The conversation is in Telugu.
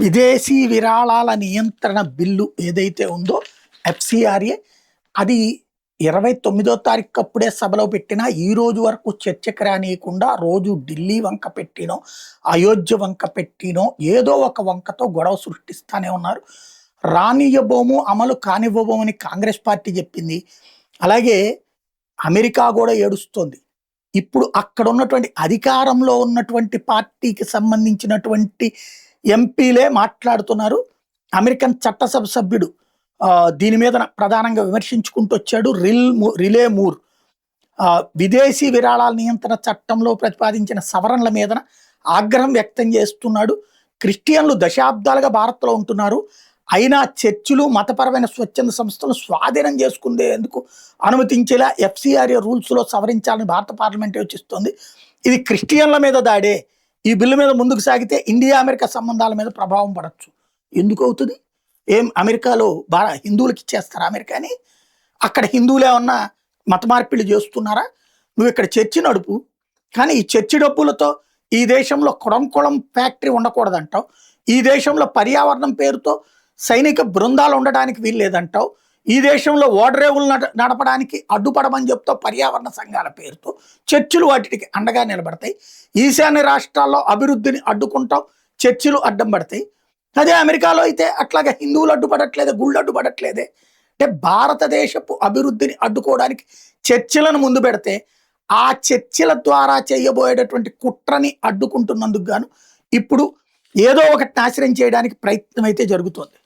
విదేశీ విరాళాల నియంత్రణ బిల్లు ఏదైతే ఉందో ఎఫ్సిఆర్ఏ అది 29వ తారీఖు అప్పుడే సభలో పెట్టినా ఈ రోజు వరకు చర్చకు రానియకుండా రోజు ఢిల్లీ వంక పెట్టినో అయోధ్య వంక పెట్టినో ఏదో ఒక వంకతో గొడవ సృష్టిస్తానే ఉన్నారు. రానియబోము అమలు కానివ్వబోము అని కాంగ్రెస్ పార్టీ చెప్పింది. అలాగే అమెరికా కూడా ఏడుస్తోంది. ఇప్పుడు అక్కడ ఉన్నటువంటి అధికారంలో ఉన్నటువంటి పార్టీకి సంబంధించినటువంటి ఎంపీలే మాట్లాడుతున్నారు. అమెరికన్ చట్టసభ సభ్యుడు దీని మీద ప్రధానంగా విమర్శించుకుంటూ వచ్చాడు రిలే మూర్. విదేశీ విరాళాల నియంత్రణ చట్టంలో ప్రతిపాదించిన సవరణల మీద ఆగ్రహం వ్యక్తం చేస్తున్నాడు. క్రిస్టియన్లు దశాబ్దాలుగా భారత్లో ఉంటున్నారు, అయినా చర్చిలు మతపరమైన స్వచ్ఛంద సంస్థలు స్వాధీనం చేసుకునేందుకు అనుమతించేలా ఎఫ్సిఆర్ఏ రూల్స్లో సవరించాలని భారత పార్లమెంట్ యోచిస్తోంది. ఇది క్రిస్టియన్ల మీద దాడే. ఈ బిల్లు మీద ముందుకు సాగితే ఇండియా అమెరికా సంబంధాల మీద ప్రభావం పడవచ్చు. ఎందుకు అవుతుంది? ఏం అమెరికాలో హిందువులకి ఇచ్చేస్తారా అమెరికాని? అక్కడ హిందువులు ఏమన్నా మత మార్పిడి చేస్తున్నారా? నువ్వు ఇక్కడ చర్చి నడుపు, కానీ ఈ చర్చి డబ్బులతో ఈ దేశంలో కొడం ఫ్యాక్టరీ ఉండకూడదంటావు, ఈ దేశంలో పర్యావరణం పేరుతో సైనిక బృందాలు ఉండడానికి వీలు లేదంటావు, ఈ దేశంలో ఓడరేవులు నడపడానికి అడ్డుపడమని చెప్తావు పర్యావరణ సంఘాల పేరుతో, చర్చిలు వాటికి అండగా నిలబడతాయి. ఈశాన్య రాష్ట్రాల్లో అభివృద్ధిని అడ్డుకుంటావు, చర్చిలు అడ్డం పడతాయి. అదే అమెరికాలో అయితే అట్లాగే హిందువులు అడ్డుపడట్లేదే, గుళ్ళు అడ్డుపడట్లేదే. అంటే భారతదేశపు అభివృద్ధిని అడ్డుకోవడానికి చర్చిలను ముందు పెడితే ఆ చర్చిల ద్వారా చేయబోయేటటువంటి కుట్రని అడ్డుకుంటున్నందుకు గాను ఇప్పుడు ఏదో ఒకటి నాశనం చేయడానికి ప్రయత్నం అయితే జరుగుతోంది.